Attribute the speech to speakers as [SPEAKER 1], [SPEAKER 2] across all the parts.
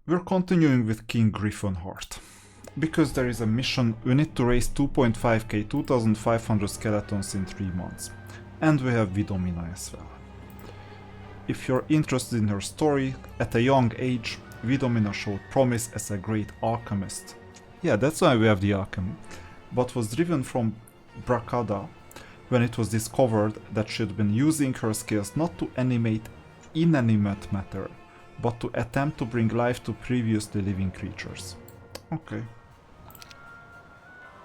[SPEAKER 1] We're continuing with King Griffonheart. Because there is a mission, we need to raise 2.5k, 2500 skeletons in 3 months. And we have Vidomina as well. If you're interested in her story, at a young age, Vidomina showed promise as a great alchemist. Yeah, that's why we have the alchemy. But was driven from Brakada when it was discovered that she had been using her skills not to animate inanimate matter, but to attempt to bring life to previously living creatures. Okay.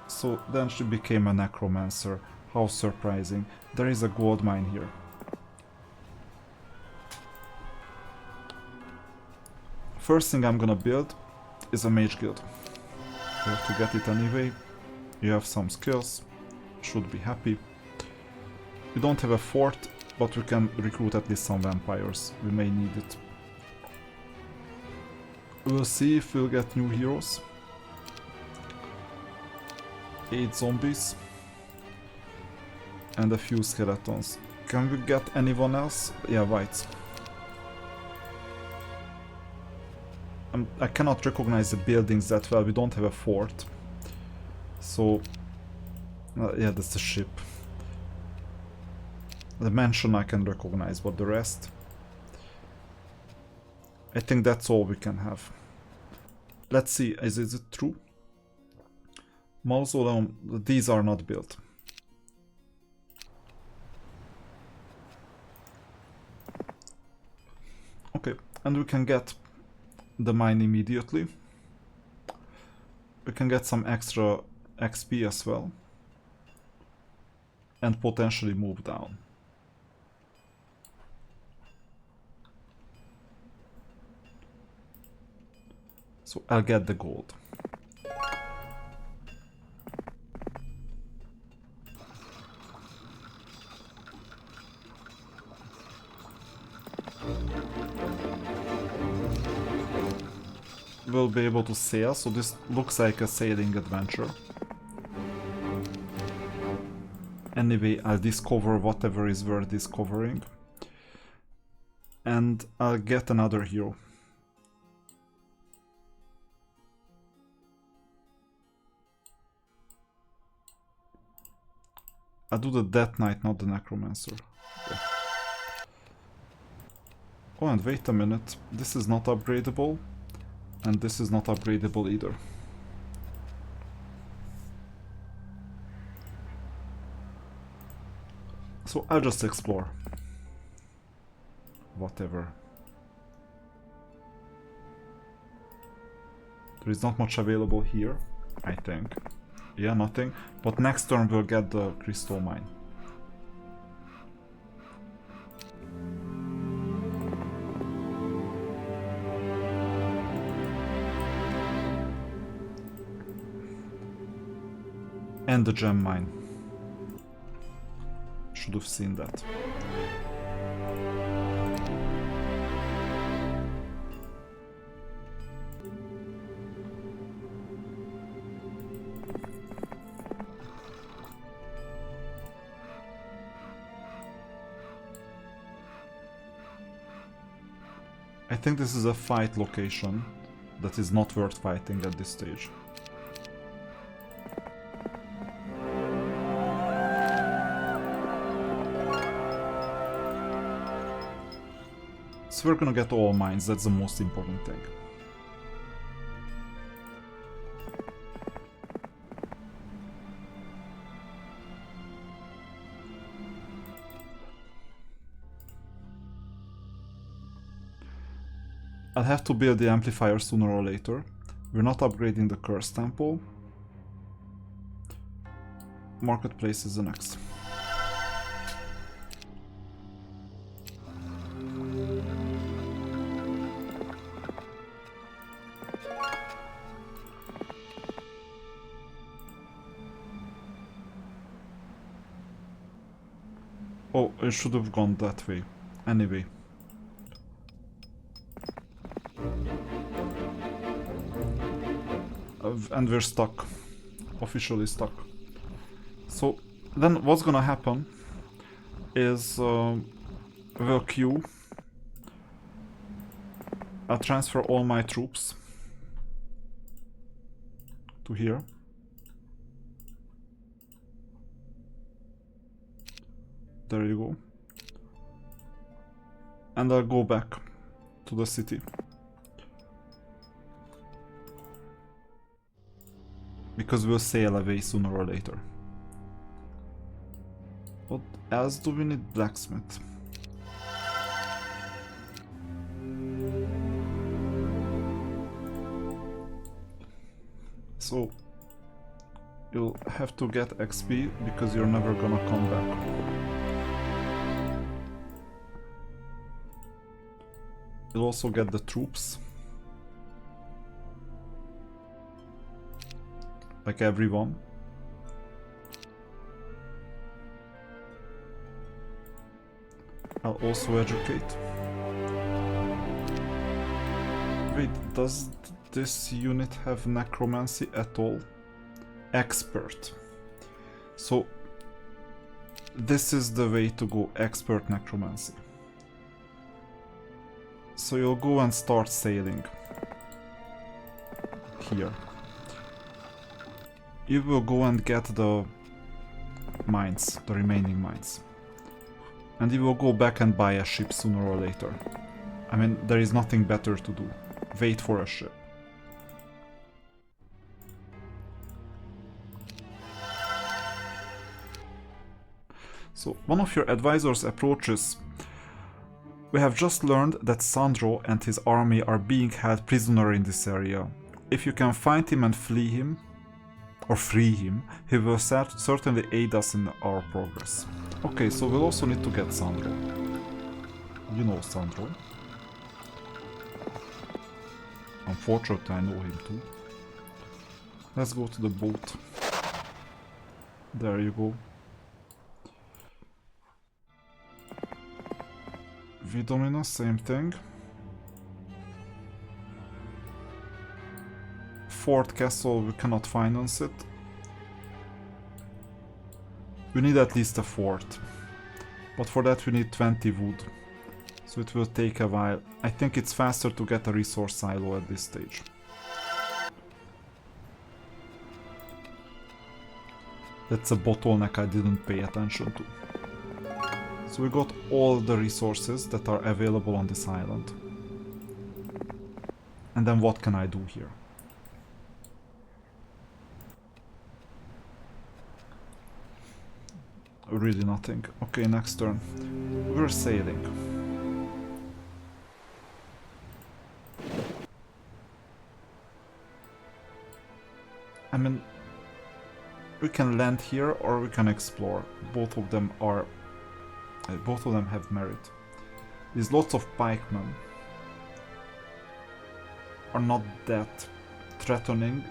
[SPEAKER 1] So then she became a necromancer. How surprising. There is a gold mine here. First thing I'm gonna build is a mage guild. You have to get it anyway. You have some skills. Should be happy. We don't have a fort, but we can recruit at least some vampires. We may need it. We'll see if we'll get new heroes. 8 zombies. And a few skeletons. Can we get anyone else? Yeah, whites. I cannot recognize the buildings that well, we don't have a fort. So, yeah, that's the ship. The mansion I can recognize, but the rest... I think that's all we can have. Let's see, is it true? Mausoleum, these are not built. Okay, and we can get the mine immediately. We can get some extra XP as well. And potentially move down. So I'll get the gold. We'll be able to sail, so this looks like a sailing adventure. Anyway, I'll discover whatever is worth discovering. And I'll get another hero. I'll do the Death Knight, not the Necromancer. Okay. Oh, and wait a minute. This is not upgradable. And this is not upgradable either. So I'll just explore. Whatever. There is not much available here, I think. Yeah, nothing. But next turn we'll get the crystal mine. And the gem mine. Should have seen that. I think this is a fight location that is not worth fighting at this stage. So we're gonna get all mines, that's the most important thing. I'll have to build the amplifier sooner or later. We're not upgrading the Curse Temple. Marketplace is the next. Oh, I should have gone that way. Anyway. And we're stuck. Officially stuck. So, then what's gonna happen is we'll queue. I'll transfer all my troops to here. There you go. And I'll go back to the city. Because we'll sail away sooner or later. What else do we need? Blacksmith. So you'll have to get XP because you're never gonna come back. You'll also get the troops. Like everyone. I'll also educate. Wait, does this unit have necromancy at all? Expert. So this is the way to go, expert necromancy. So you'll go and start sailing here. You will go and get the mines, the remaining mines. And you will go back and buy a ship sooner or later. I mean, there is nothing better to do. Wait for a ship. So, one of your advisors approaches. We have just learned that Sandro and his army are being held prisoner in this area. If you can find him and free him, he will certainly aid us in our progress. Okay, so we'll also need to get Sandro. You know Sandro. Unfortunately, I know him too. Let's go to the boat. There you go. Vidomina, same thing. Fort Castle, we cannot finance it. We need at least a fort. But for that we need 20 wood. So it will take a while. I think it's faster to get a resource silo at this stage. That's a bottleneck I didn't pay attention to. So we got all the resources that are available on this island. And then what can I do here? Really nothing. Okay, next turn. We're sailing. I mean, we can land here or we can explore. Both of them have merit. These lots of pikemen are not that threatening.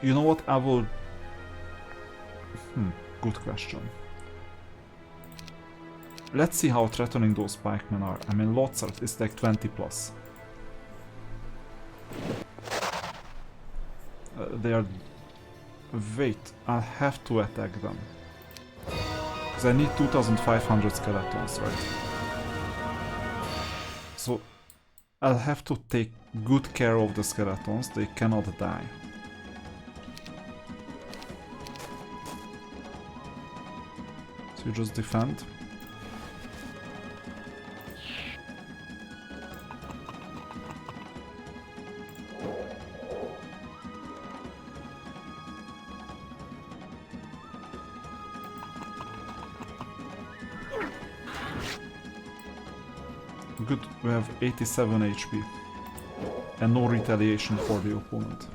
[SPEAKER 1] You know what, I will... good question. Let's see how threatening those pikemen are. I mean, lots are, it's like 20 plus. They are... Wait, I'll have to attack them. Because I need 2500 skeletons, right? So I'll have to take good care of the skeletons, they cannot die. So you just defend. Good, we have 87 HP. And no retaliation for the opponent.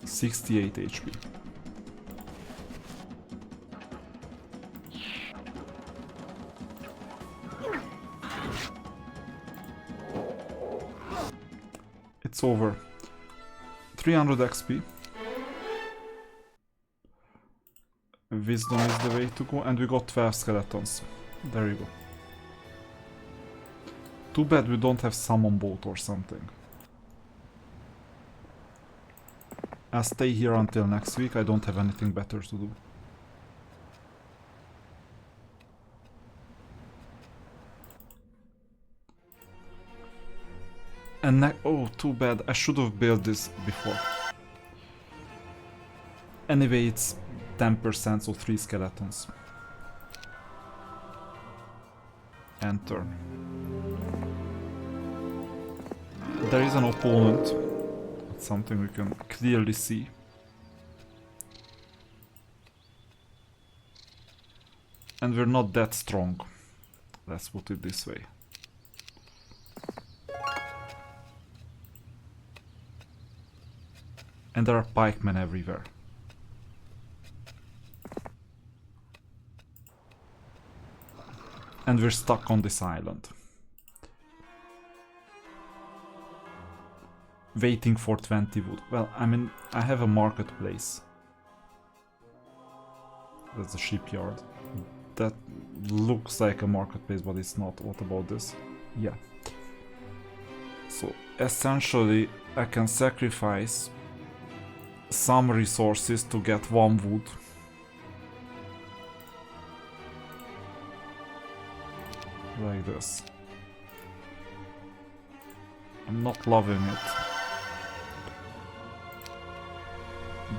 [SPEAKER 1] $68 HP. It's over. 300 XP. Wisdom is the way to go, and we got 12 skeletons. There you go. Too bad we don't have summon boat or something. I'll stay here until next week, I don't have anything better to do. And oh, too bad. I should have built this before. Anyway, it's 10%, so 3 skeletons. Enter. There is an opponent. It's something we can clearly see. And we're not that strong. Let's put it this way. And there are pikemen everywhere. And we're stuck on this island. Waiting for 20 wood. Well, I mean, I have a marketplace. That's a shipyard. That looks like a marketplace, but it's not. What about this? Yeah. So, essentially, I can sacrifice some resources to get 1 wood. Like this. I'm not loving it.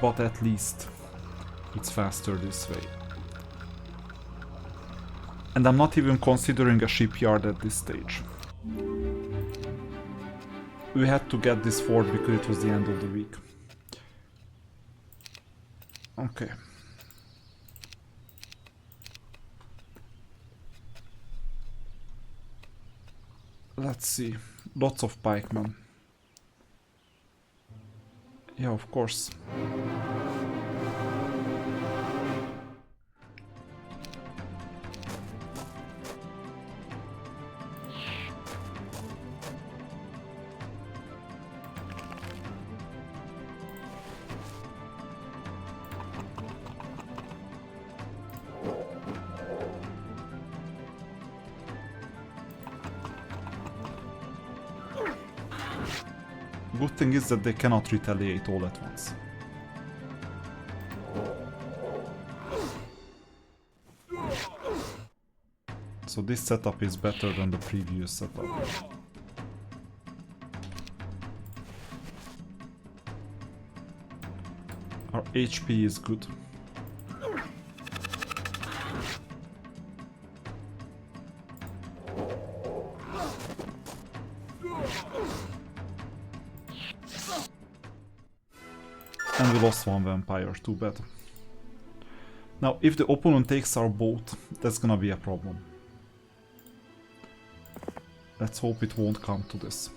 [SPEAKER 1] But at least it's faster this way. And I'm not even considering a shipyard at this stage. We had to get this fort because it was the end of the week. Okay. Let's see. Lots of pikemen. Yeah, of course. Good thing is that they cannot retaliate all at once. So this setup is better than the previous setup. Our HP is good. And we lost 1 vampire, too bad. Now, if the opponent takes our boat, that's gonna be a problem. Let's hope it won't come to this.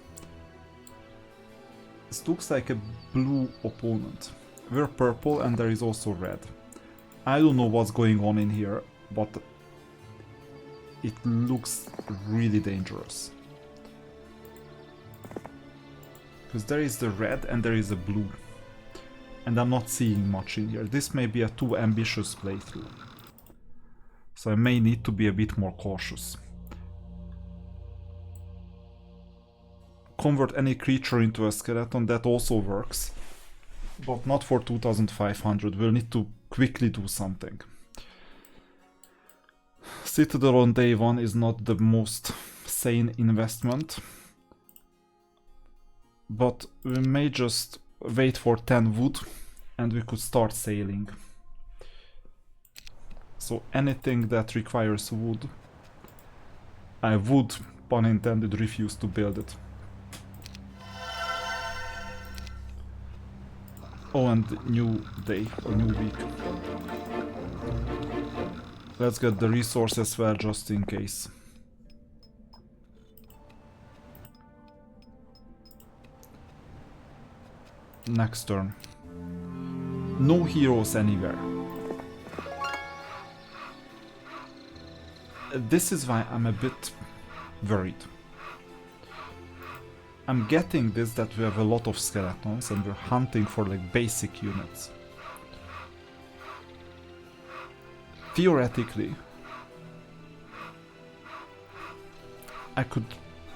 [SPEAKER 1] This looks like a blue opponent. We're purple and there is also red. I don't know what's going on in here, but it looks really dangerous. Because there is the red and there is a blue. And I'm not seeing much in here. This may be a too ambitious playthrough. So I may need to be a bit more cautious. Convert any creature into a skeleton, that also works. But not for 2500, we'll need to quickly do something. Citadel on day 1 is not the most sane investment. But we may just wait for 10 wood and we could start sailing. So anything that requires wood, I would, pun intended, refuse to build it. Oh, and new day, or new week. Let's get the resource as well, just in case. Next turn. No heroes anywhere. This is why I'm a bit worried. I'm getting this that we have a lot of skeletons and we're hunting for like basic units. Theoretically, I could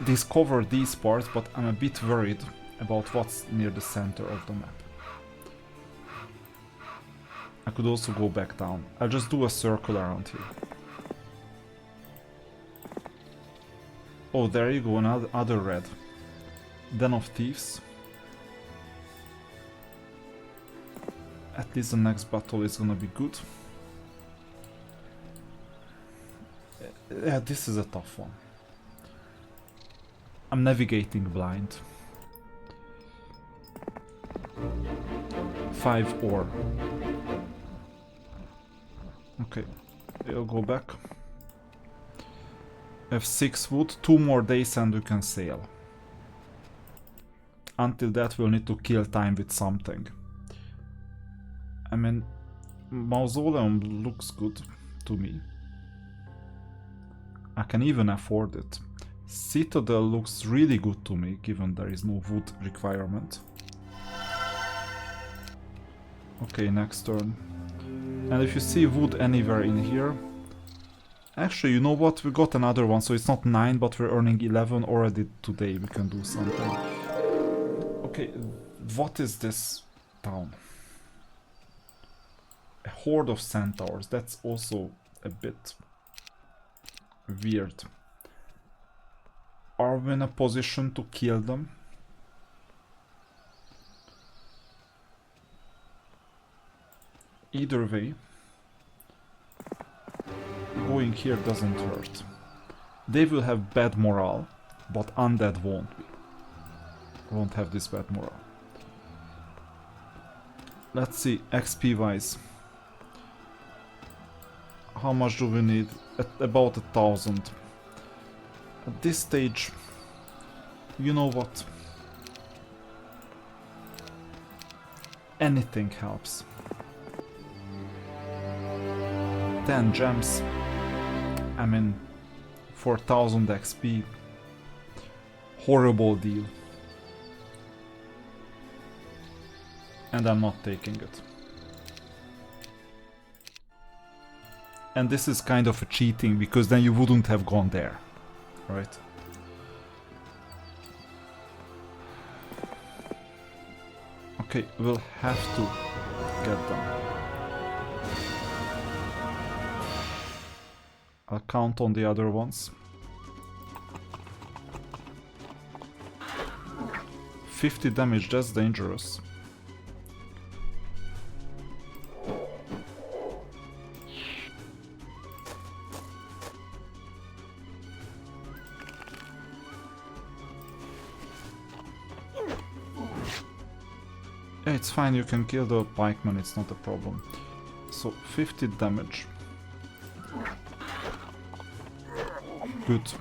[SPEAKER 1] discover these parts, but I'm a bit worried about what's near the center of the map. I could also go back down. I'll just do a circle around here. Oh, there you go, another red. Den of Thieves. At least the next battle is gonna be good. Yeah, this is a tough one. I'm navigating blind. 5 ore. Okay, I'll go back. I have 6 wood, 2 more days and we can sail. Until that we'll need to kill time with something. I mean, Mausoleum looks good to me. I can even afford it. Citadel looks really good to me, given there is no wood requirement. Okay, next turn. And if you see wood anywhere in here... Actually, you know what? We got another one, so it's not 9, but we're earning 11 already today. We can do something. Okay, what is this town? A horde of centaurs. That's also a bit weird. Are we in a position to kill them? Either way, going here doesn't hurt. They will have bad morale, but undead won't have this bad morale. Let's see, XP wise. How much do we need? About 1,000. At this stage, you know what? Anything helps. 10 gems. I mean, 4,000 XP. Horrible deal. And I'm not taking it. And this is kind of a cheating, because then you wouldn't have gone there, right? Okay, we'll have to get them. I'll count on the other ones. 50 damage, that's dangerous. Yeah, it's fine, you can kill the pikeman, it's not a problem. So, 50 damage. Good.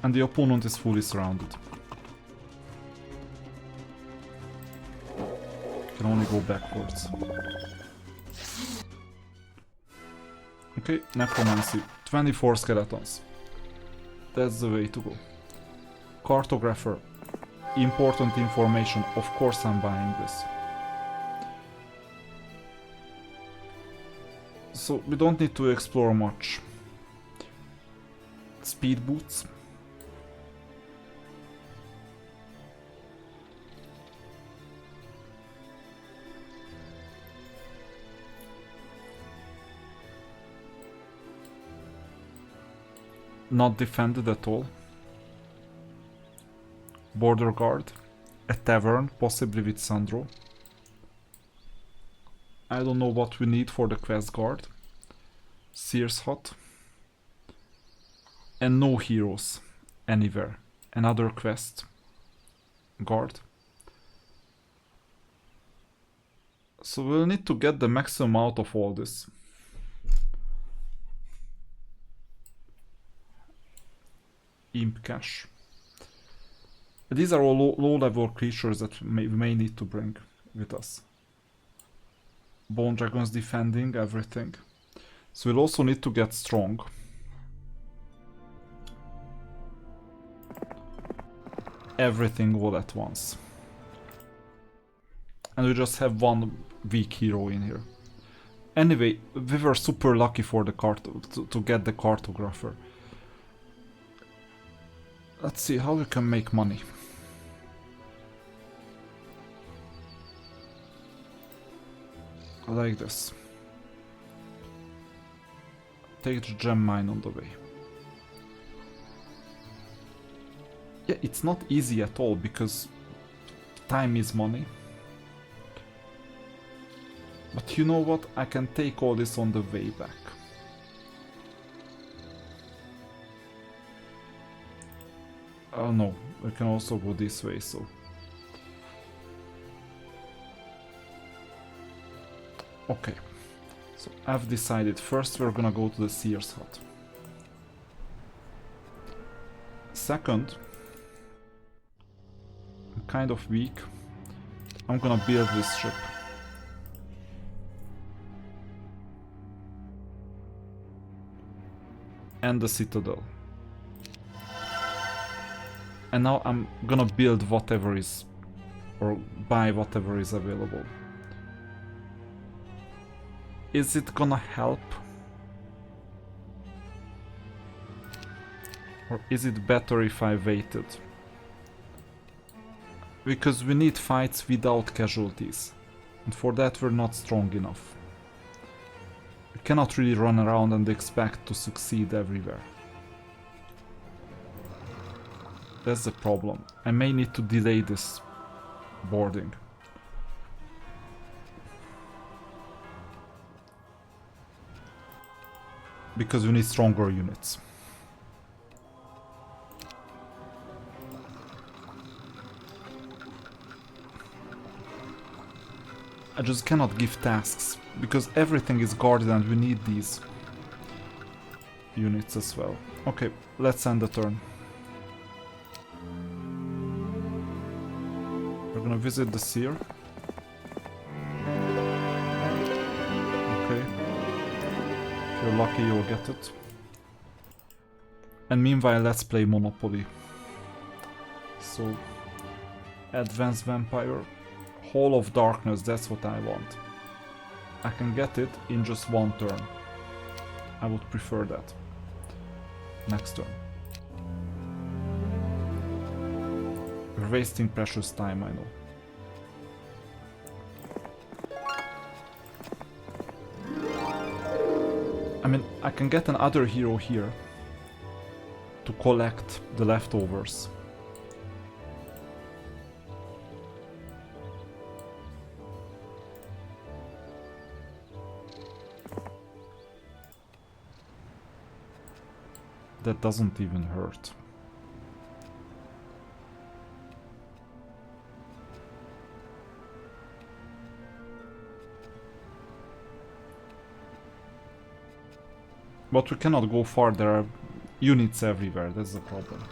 [SPEAKER 1] And the opponent is fully surrounded. Can only go backwards. Okay, necromancy. 24 skeletons. That's the way to go. Cartographer. Important information. Of course I'm buying this. So we don't need to explore much. Speed boots. Not defended at all. Border guard. A tavern, possibly with Sandro. I don't know what we need for the quest guard. Sears hut. And no heroes anywhere. Another quest guard. So we'll need to get the maximum out of all this. Imp cache. These are all low-level creatures that we may need to bring with us. Bone dragons defending everything. So we'll also need to get strong. Everything all at once. And we just have one weak hero in here. Anyway, we were super lucky for the to get the cartographer. Let's see how we can make money. Like this. Take the gem mine on the way. Yeah, it's not easy at all because time is money. But you know what? I can take all this on the way back. Oh no, we can also go this way, so... Okay, so I've decided first we're gonna go to the Seer's hut. Second, I'm kind of weak. I'm gonna build this ship. And the citadel. And now I'm gonna build whatever is, or buy whatever is available. Is it gonna help? Or is it better if I waited? Because we need fights without casualties. And for that we're not strong enough. We cannot really run around and expect to succeed everywhere. That's the problem. I may need to delay this boarding. Because we need stronger units. I just cannot give tasks, because everything is guarded and we need these units as well. Okay, let's end the turn. We're gonna visit the Seer. Okay. If you're lucky, you'll get it. And meanwhile, let's play Monopoly. So, Advanced Vampire. Hall of Darkness, that's what I want. I can get it in just one turn. I would prefer that. Next turn. We're wasting precious time, I know. I mean, I can get another hero here to collect the leftovers. That doesn't even hurt. But we cannot go far, there are units everywhere, that's the problem.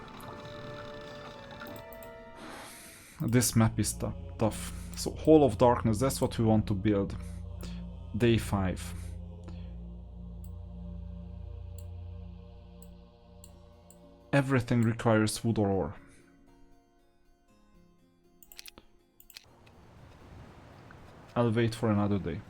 [SPEAKER 1] This map is tough. So, Hall of Darkness, that's what we want to build. Day 5. Everything requires wood or ore. I'll wait for another day.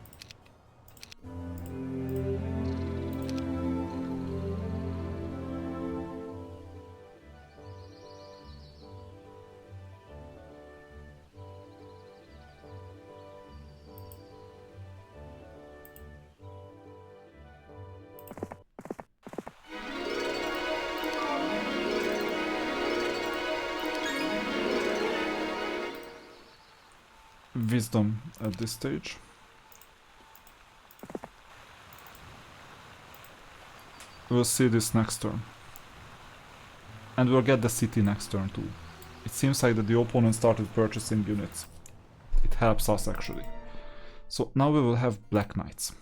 [SPEAKER 1] Wisdom at this stage. We'll see this next turn. And we'll get the city next turn too. It seems like that the opponent started purchasing units. It helps us actually. So now we will have Black Knights.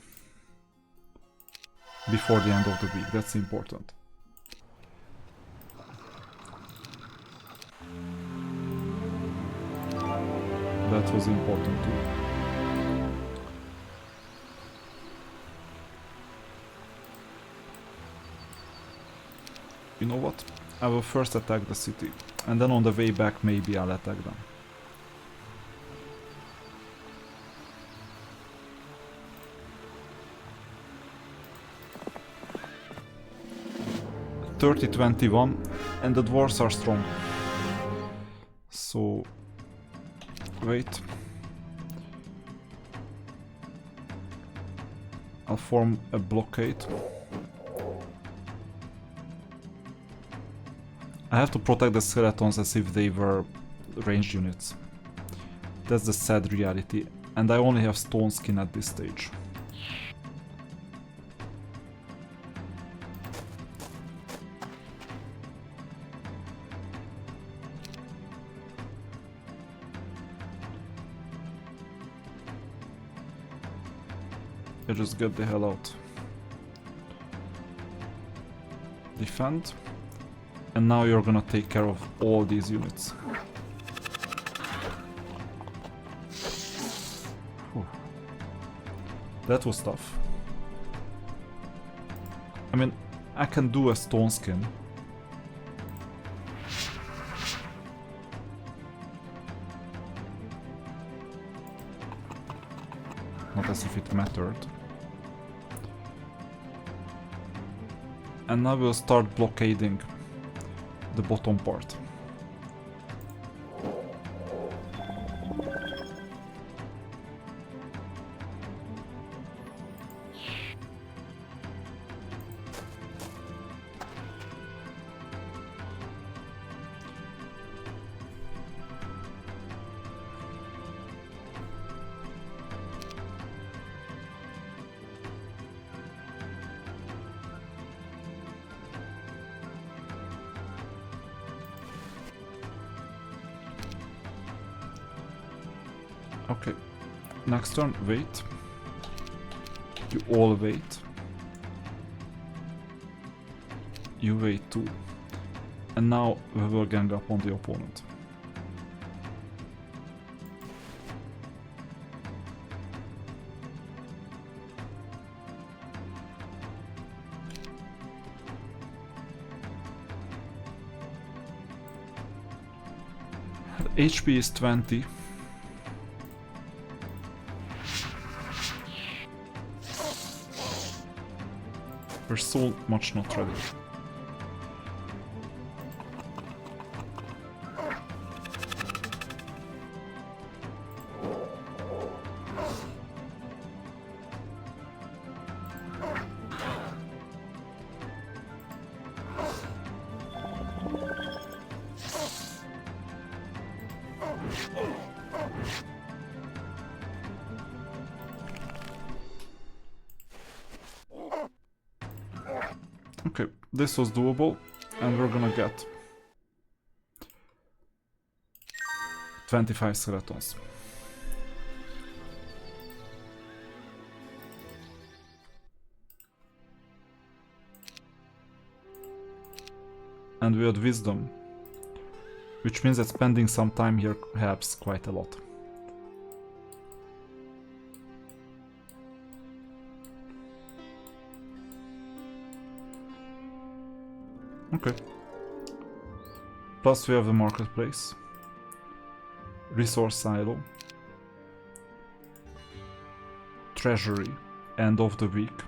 [SPEAKER 1] Before the end of the week, that's important. That was important too. You know what? I will first attack the city, and then on the way back maybe I'll attack them. 30-21 and the dwarves are strong. So wait. I'll form a blockade. I have to protect the skeletons as if they were ranged units. That's the sad reality, and I only have stone skin at this stage. I just get the hell out. Defend. And now you're gonna take care of all these units. Whew. That was tough. I mean, I can do a stone skin. Not as if it mattered. And now we'll start blockading the bottom part. Okay, next turn, wait. You all wait. You wait too. And now we will gang up on the opponent. HP is 20. We're so much not ready. Okay, this was doable, and we're gonna get 25 skeletons. And we had wisdom, which means that spending some time here helps quite a lot. Okay. Plus we have the marketplace, resource silo, treasury, end of the week.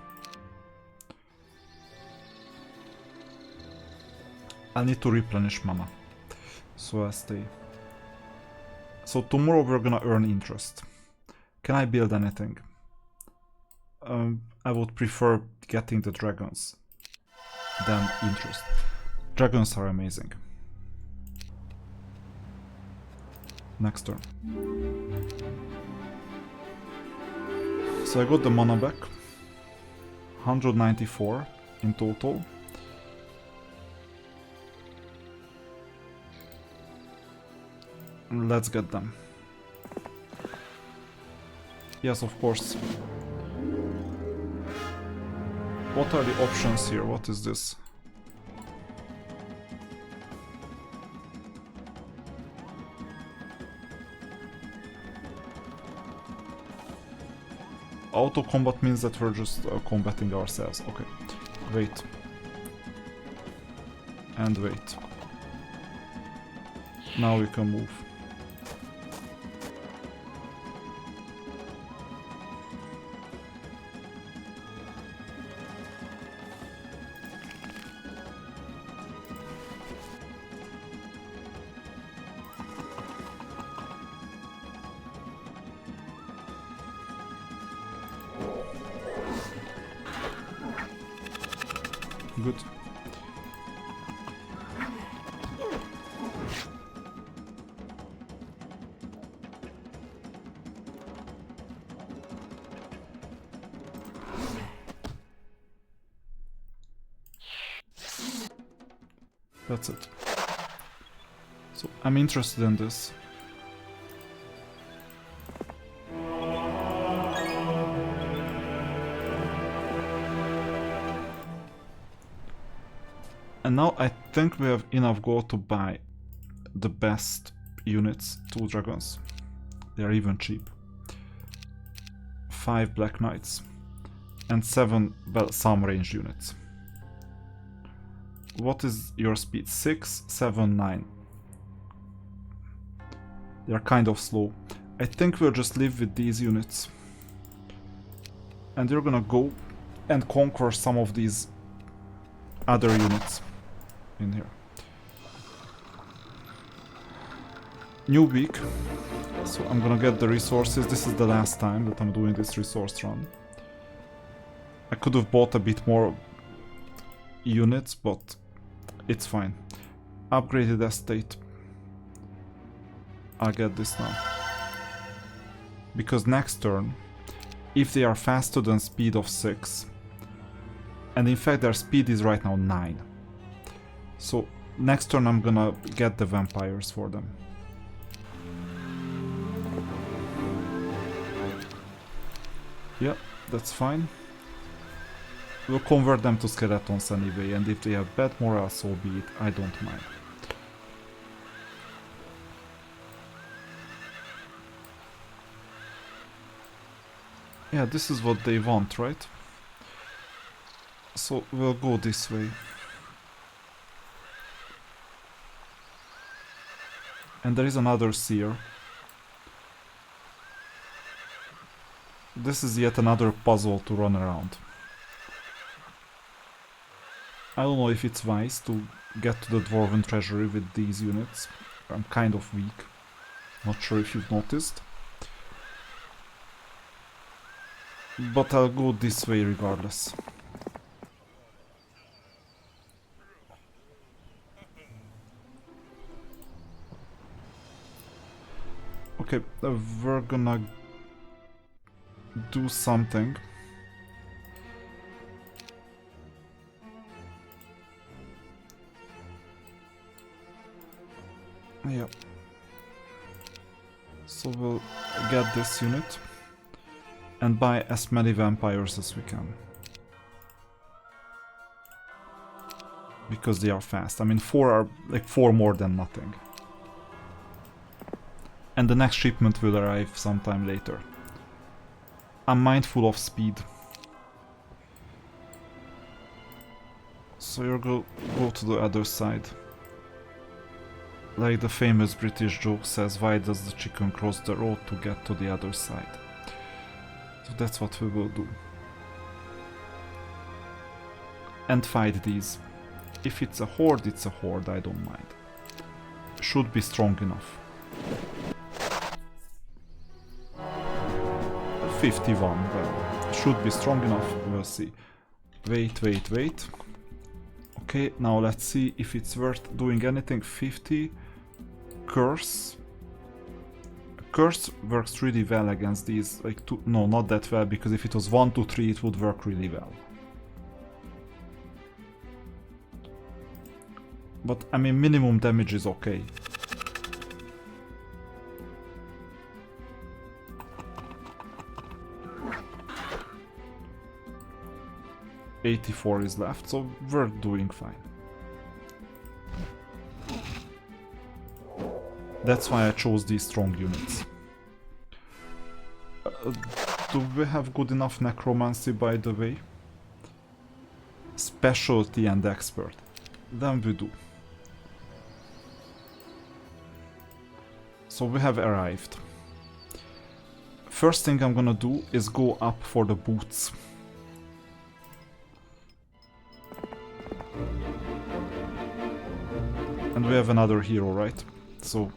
[SPEAKER 1] I need to replenish mana, so I'll stay. So tomorrow we're gonna earn interest. Can I build anything? I would prefer getting the dragons than interest. Dragons are amazing. Next turn. So I got the mana back. 194 in total. Let's get them. Yes, of course. What are the options here? What is this? Auto combat means that we're just combating ourselves. Okay. Wait. And wait. Now we can move. good. That's it. So I'm interested in this. And now I think we have enough gold to buy the best units, 2 dragons. They are even cheap. 5 black knights. And 7, well, some ranged units. What is your speed? 6, 7, 9. They are kind of slow. I think we'll just live with these units. And you're gonna go and conquer some of these other units in here. New week. So I'm gonna get the resources. This is the last time that I'm doing this resource run. I could have bought a bit more units, but it's fine. Upgraded estate. I'll get this now. Because next turn, if they are faster than speed of 6, and in fact their speed is right now 9. So next turn I'm gonna get the vampires for them. Yeah, that's fine. We'll convert them to skeletons anyway, and if they have bad morale, so be it, I don't mind. Yeah, this is what they want, right? So we'll go this way. And there is another seer. This is yet another puzzle to run around. I don't know if it's wise to get to the Dwarven Treasury with these units. I'm kind of weak. Not sure if you've noticed. But I'll go this way regardless. Okay, we're gonna do something. Yeah. So we'll get this unit and buy as many vampires as we can. Because they are fast. I mean, 4 are like 4 more than nothing. And the next shipment will arrive sometime later. I'm mindful of speed. So you're go to the other side. Like the famous British joke says, why does the chicken cross the road to get to the other side? So that's what we will do. And fight these. If it's a horde, it's a horde, I don't mind. Should be strong enough. 51, well, should be strong enough, we'll see. Wait. Okay, now let's see if it's worth doing anything. 50. Curse. Curse works really well against these, like, no, not that well, because if it was 1 to 3 it would work really well. But, I mean, minimum damage is okay. $84 is left, so we're doing fine. That's why I chose these strong units. Do we have good enough necromancy, by the way? Specialty and expert. Then we do. So we have arrived. First thing I'm gonna do is go up for the boots. And we have another hero, right? So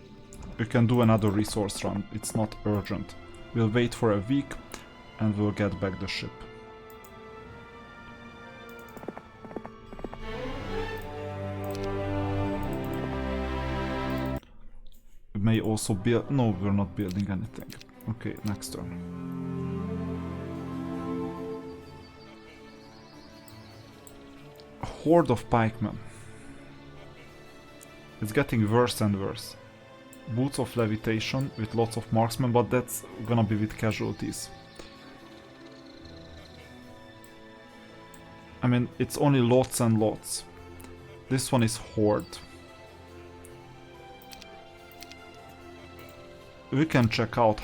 [SPEAKER 1] we can do another resource run. It's not urgent. We'll wait for a week and we'll get back the ship. may also build... No, we're not building anything. Okay, next turn. Horde of pikemen. It's getting worse and worse. Boots of levitation with lots of marksmen, but that's gonna be with casualties. I mean, it's only lots and lots. This one is horde. We can check out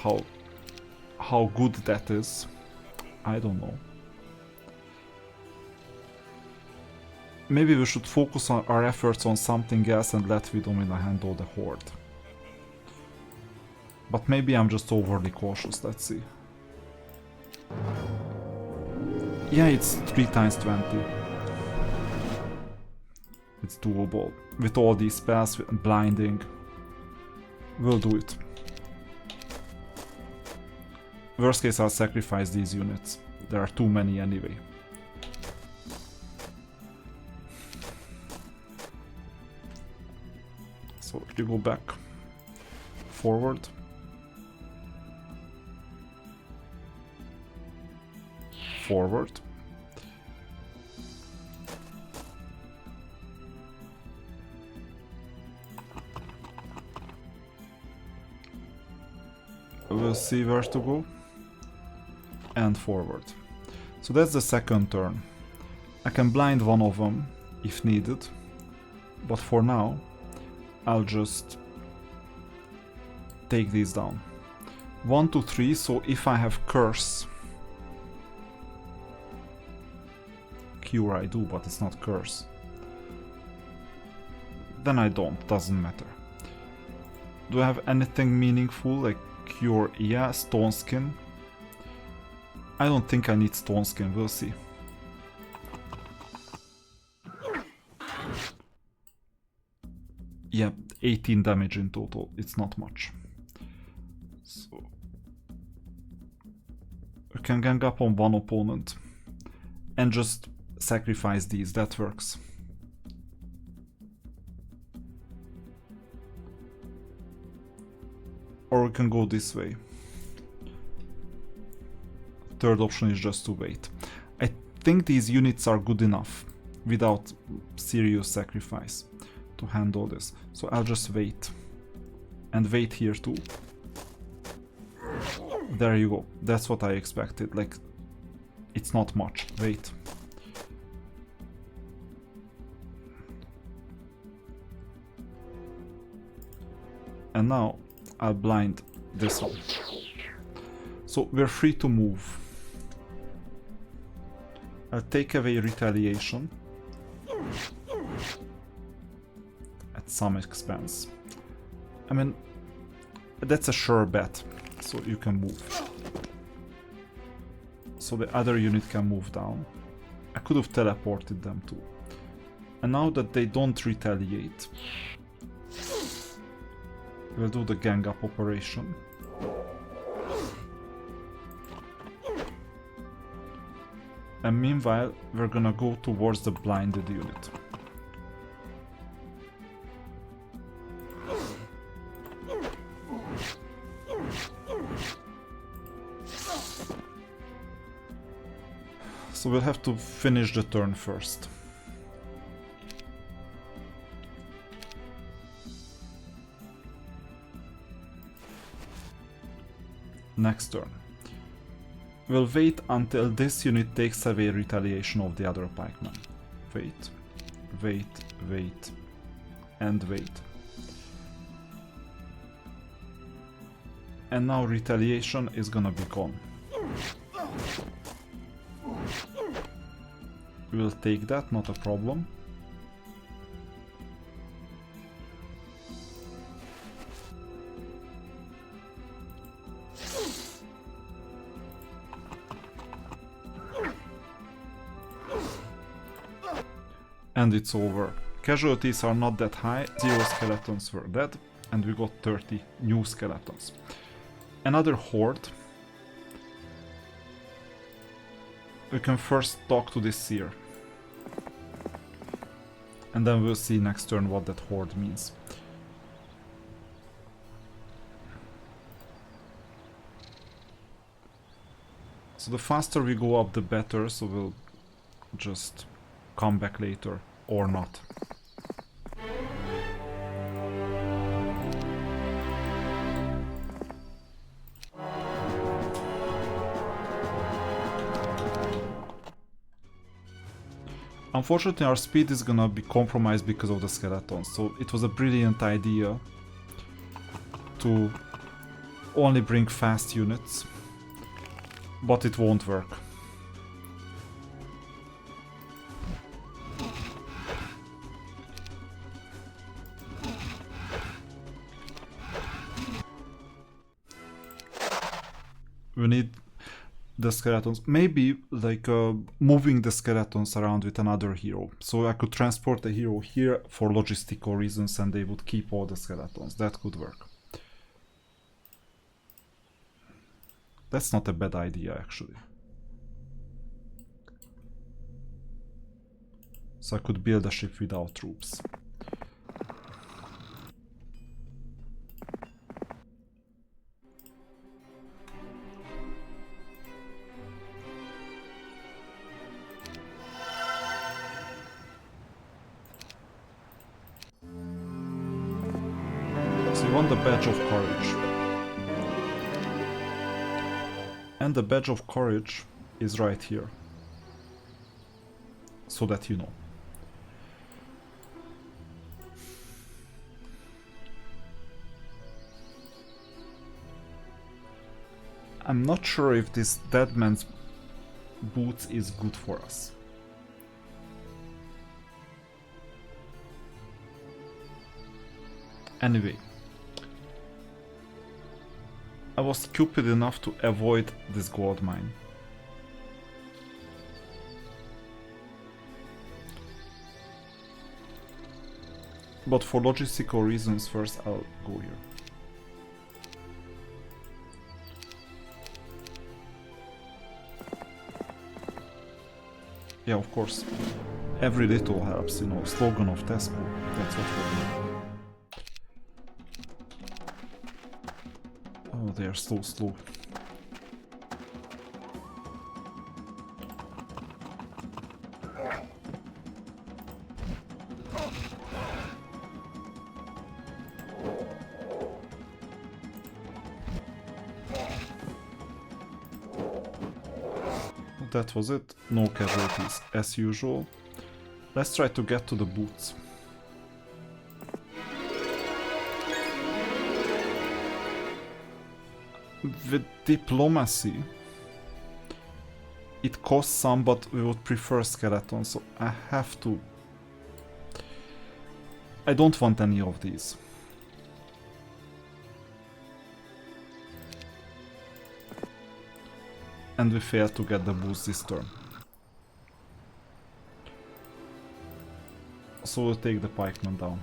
[SPEAKER 1] how good that is. I don't know. Maybe we should focus our efforts on something else and let Vidomina handle the horde. But maybe I'm just overly cautious, let's see. Yeah, it's 3 times 20. It's doable. With all these spells, with blinding. We'll do it. Worst case, I'll sacrifice these units. There are too many anyway. So you go back. Forward. Forward. We'll see where to go. And forward. So that's the second turn. I can blind one of them if needed, but for now I'll just take these down. 1, 2, 3, so if I have curse, cure I do, but it's not curse, then I don't, doesn't matter. Do I have anything meaningful like cure? Yeah, stone skin. I don't think I need stone skin, we'll see. Yeah, 18 damage in total, it's not much. So we can gang up on one opponent and just sacrifice these, that works. Or we can go this way. Third option is just to wait. I think these units are good enough without serious sacrifice to handle this. So I'll just wait. And wait here too. There you go. That's what I expected. Like, it's not much. Wait. And now I'll blind this one. So we're free to move. I'll take away retaliation at some expense. I mean, that's a sure bet, so you can move. So the other unit can move down. I could have teleported them too. And now that they don't retaliate, we'll do the gang up operation. And meanwhile, we're gonna go towards the blinded unit. So we'll have to finish the turn first. Next turn. We'll wait until this unit takes away retaliation of the other pikeman. Wait, wait, wait, and wait. And now retaliation is gonna be gone. We'll take that, not a problem. And it's over. Casualties are not that high, 0 skeletons were dead, and we got 30 new skeletons. Another horde. We can first talk to this seer. And then we'll see next turn what that horde means. So the faster we go up, the better, so we'll just come back later, or not. Unfortunately, our speed is gonna be compromised because of the skeletons, so it was a brilliant idea to only bring fast units, but it won't work. We need the skeletons. Maybe like moving the skeletons around with another hero. So I could transport a hero here for logistical reasons and they would keep all the skeletons. That could work. That's not a bad idea actually. So I could build a ship without troops. The badge of courage, and the badge of courage is right here, so that you know. I'm not sure if this dead man's boots is good for us. Anyway, I was stupid enough to avoid this gold mine. But for logistical reasons, first I'll go here. Yeah, of course. Every little helps, you know, slogan of Tesco. That's what we're doing. Oh, they are so slow. That was it. No casualties, as usual. Let's try to get to the boots. With diplomacy, it costs some, but we would prefer skeletons, so I have to... I don't want any of these. And we failed to get the boost this turn. So we'll take the pikeman down.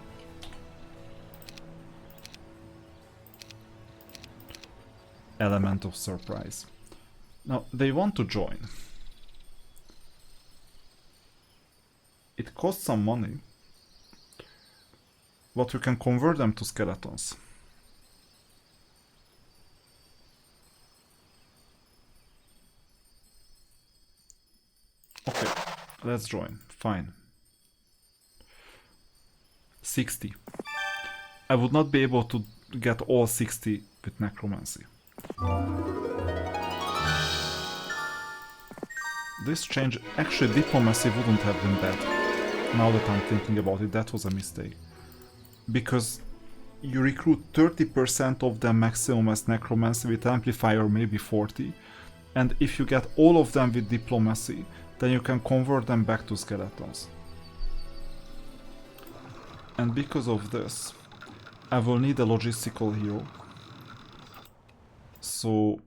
[SPEAKER 1] Element of surprise. Now, they want to join. It costs some money, but we can convert them to skeletons. Okay, let's join. Fine. 60. I would not be able to get all 60 with necromancy. This change, actually diplomacy wouldn't have been bad. Now that I'm thinking about it, that was a mistake. Because you recruit 30% of them maximum as necromancy with amplifier, maybe 40. And if you get all of them with diplomacy, then you can convert them back to skeletons. And because of this, I will need a logistical hero. So,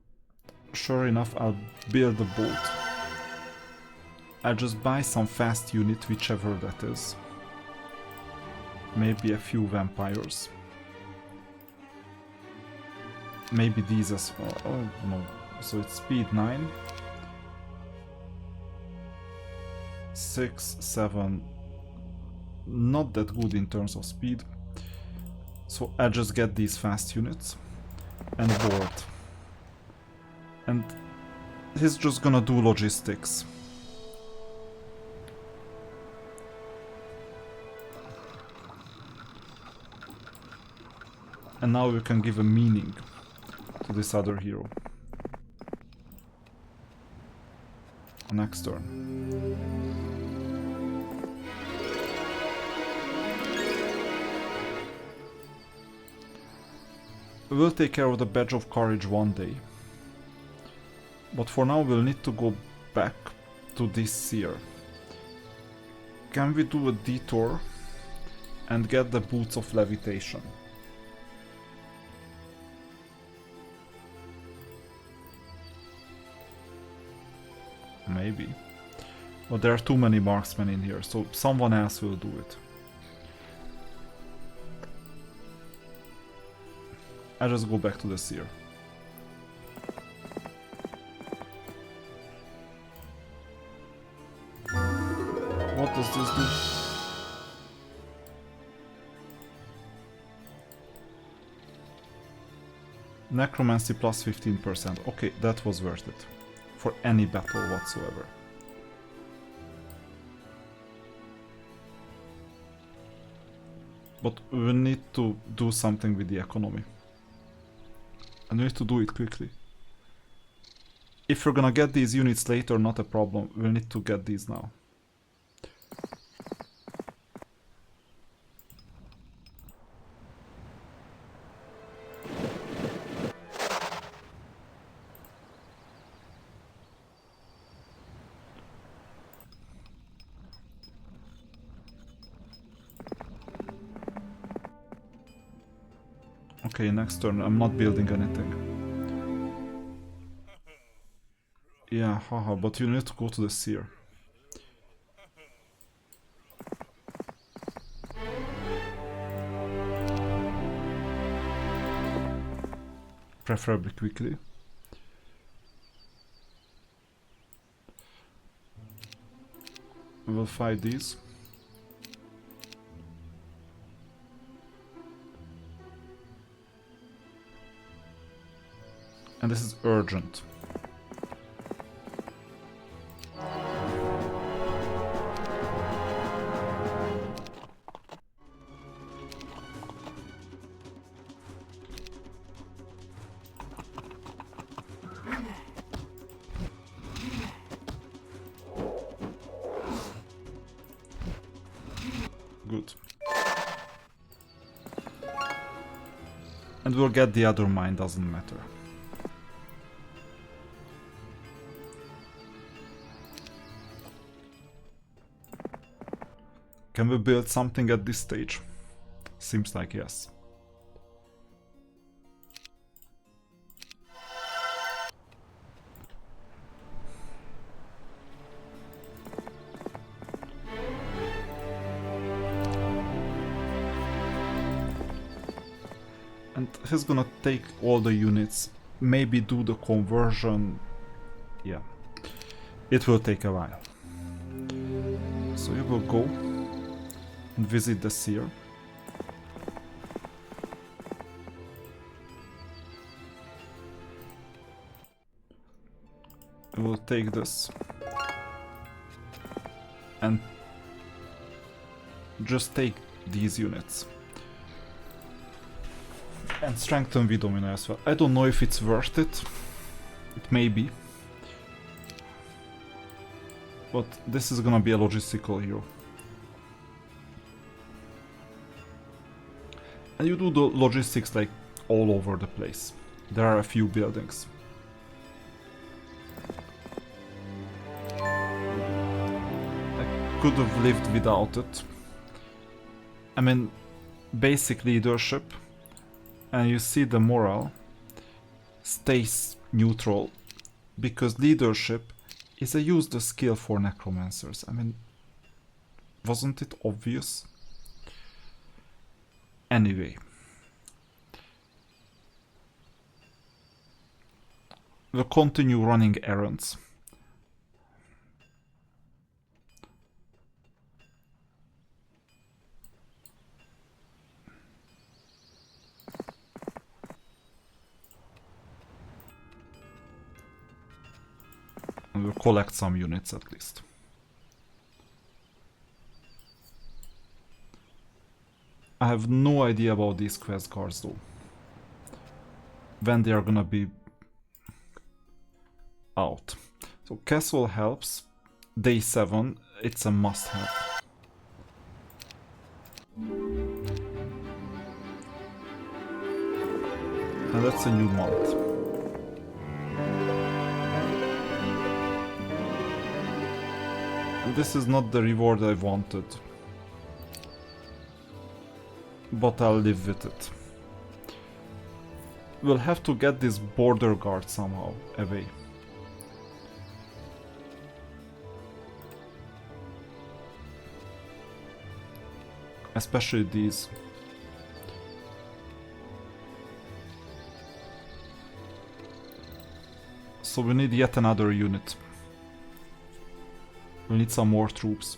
[SPEAKER 1] sure enough, I'll build a boat. I'll just buy some fast unit, whichever that is. Maybe a few vampires. Maybe these as well. Oh no. So it's speed 9. 6, 7. Not that good in terms of speed. So I'll just get these fast units and board. And he's just gonna do logistics. And now we can give a meaning to this other hero. Next turn. We'll take care of the Badge of Courage one day. But for now we'll need to go back to this Seer. Can we do a detour and get the Boots of Levitation? Maybe. But there are too many marksmen in here, so someone else will do it. I just go back to the Seer. What does this do? Necromancy plus 15%. Okay, that was worth it. For any battle whatsoever. But we need to do something with the economy. And we need to do it quickly. If we're gonna get these units later, not a problem. We'll need to get these now. Okay, next turn. I'm not building anything. Yeah, haha, but you need to go to the Seer. Preferably quickly. We'll fight these. And this is urgent. Good. And we'll get the other mine, doesn't matter. Can we build something at this stage? Seems like yes. And he's gonna take all the units, maybe do the conversion. Yeah, it will take a while. So you will go and visit the Seer. We will take this and just take these units and strengthen Vidomina as well. I don't know if it's worth it. It may be, but this is gonna be a logistical hero. And you do the logistics like all over the place. There are a few buildings. I could have lived without it. I mean, basic leadership, and you see the morale stays neutral because leadership is a useless skill for necromancers. I mean, wasn't it obvious? Anyway, we'll continue running errands. And we'll collect some units at least. I have no idea about these quest cards though. When they are gonna be out. So Castle helps. Day 7, it's a must have. And that's a new month. And this is not the reward I wanted. But I'll live with it. We'll have to get this border guard somehow away. Especially these. So we need yet another unit. We need some more troops.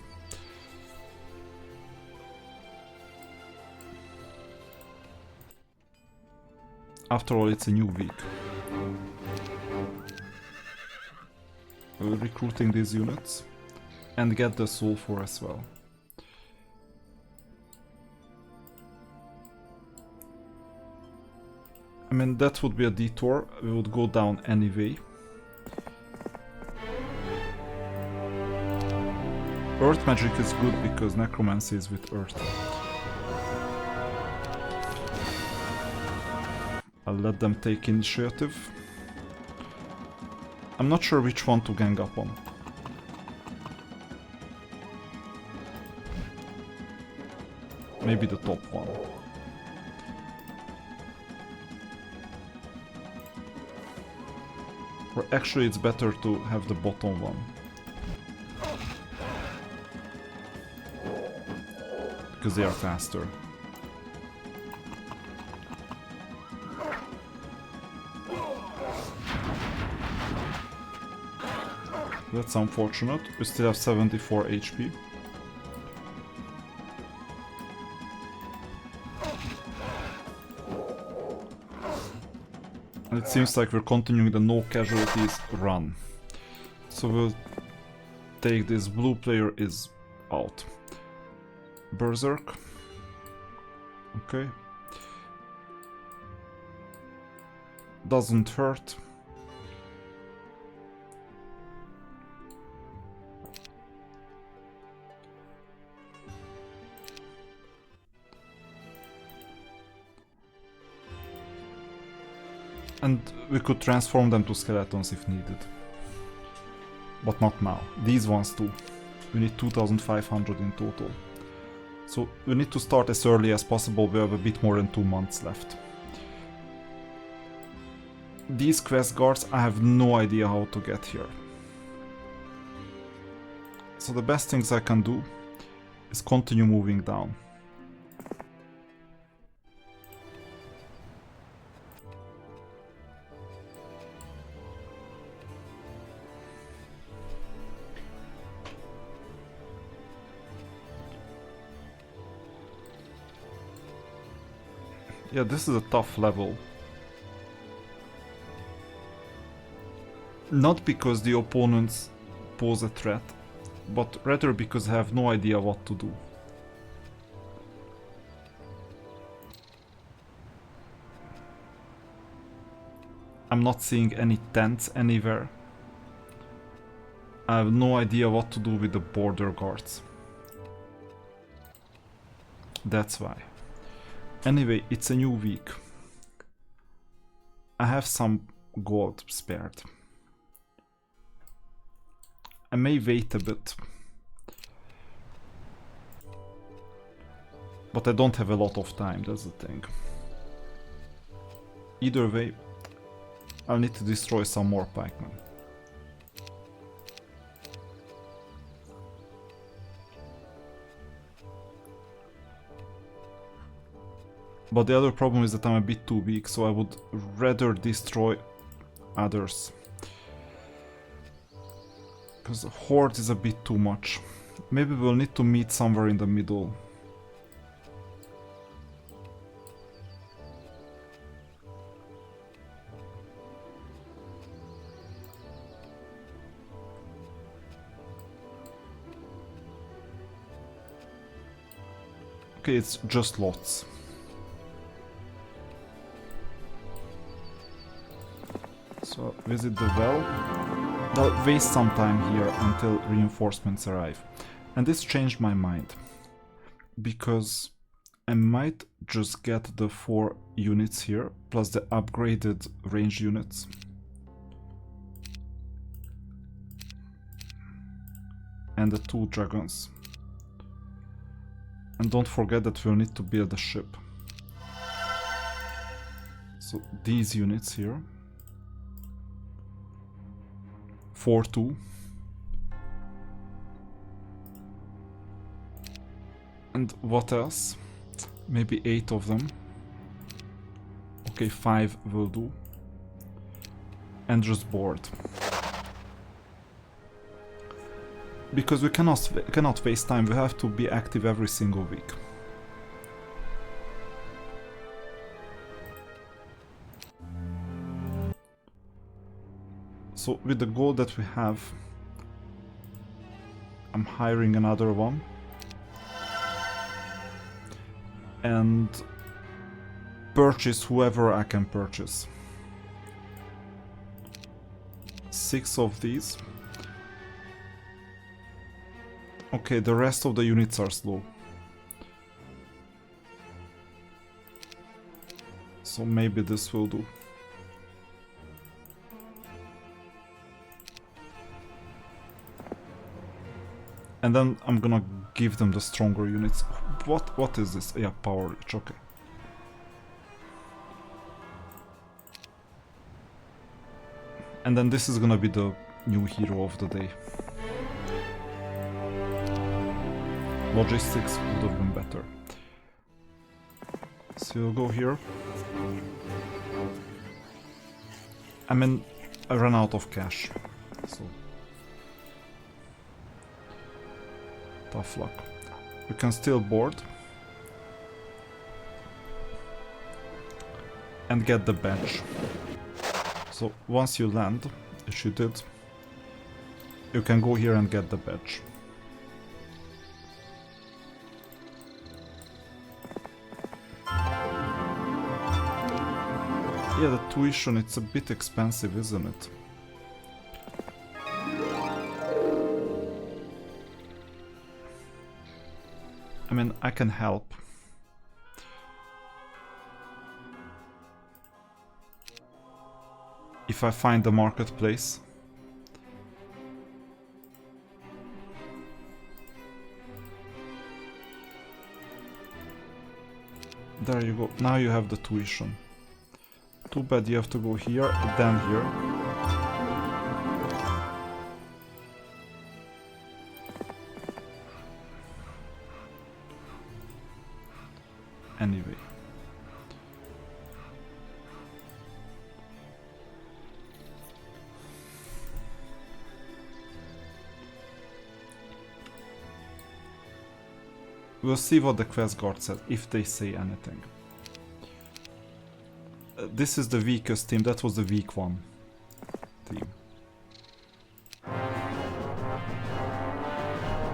[SPEAKER 1] After all, it's a new week. We're recruiting these units and get the sulfur as well. I mean, that would be a detour. We would go down anyway. Earth magic is good because necromancy is with earth. I'll let them take initiative. I'm not sure which one to gang up on. Maybe the top one. Or actually it's better to have the bottom one. Because they are faster. That's unfortunate. We still have 74 HP. And it seems like we're continuing the no casualties run. So we'll take this blue player is out. Berserk. Okay. Doesn't hurt. And we could transform them to skeletons if needed. But not now. These ones too. We need 2500 in total. So we need to start as early as possible. We have a bit more than 2 months left. These quest guards, I have no idea how to get here. So the best things I can do is continue moving down. Yeah, this is a tough level. Not because the opponents pose a threat, but rather because I have no idea what to do. I'm not seeing any tents anywhere. I have no idea what to do with the border guards. That's why. Anyway, it's a new week. I have some gold spared. I may wait a bit. But I don't have a lot of time, that's the thing. Either way, I'll need to destroy some more pikemen. But the other problem is that I'm a bit too weak, so I would rather destroy others. Because the horde is a bit too much. Maybe we'll need to meet somewhere in the middle. Okay, it's just lots. So visit the well. I'll waste some time here until reinforcements arrive. And this changed my mind, because I might just get the 4 units here, plus the upgraded range units. And the 2 dragons. And don't forget that we'll need to build a ship. So these units here. 4-2. And what else? Maybe 8 of them. Okay, 5 will do. And just board. Because we cannot waste time, we have to be active every single week. So with the gold that we have, I'm hiring another one. And purchase whoever I can purchase. 6 of these. Okay, the rest of the units are slow. So maybe this will do. And then I'm gonna give them the stronger units. What is this? Yeah, power reach, okay. And then this is gonna be the new hero of the day. Logistics would have been better. So we'll go here. I mean, I ran out of cash, so tough luck. We can still board and get the badge. So once you land, as you did, you can go here and get the badge. Yeah, the tuition, it's a bit expensive, isn't it? I mean, I can help. If I find the marketplace. There you go, now you have the tuition. Too bad you have to go here, then here. Anyway. We'll see what the quest guard said, if they say anything. This is the weakest team, that was the weak one team.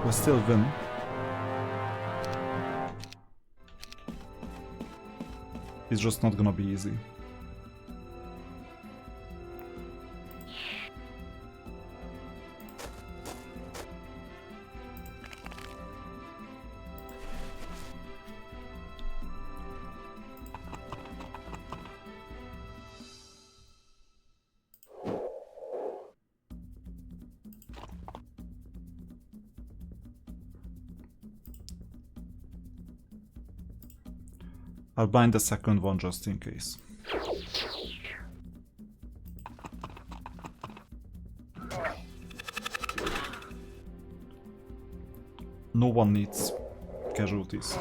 [SPEAKER 1] We'll still win. It's just not gonna be easy. I'll bind the second one just in case. No one needs casualties.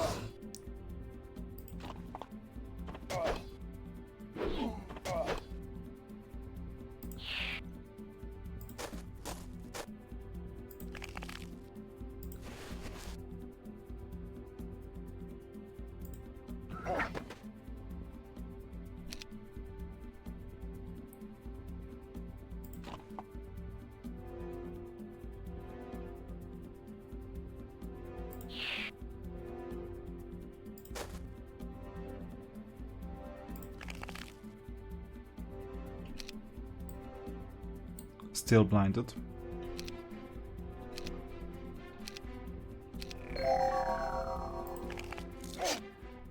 [SPEAKER 1] Still blinded.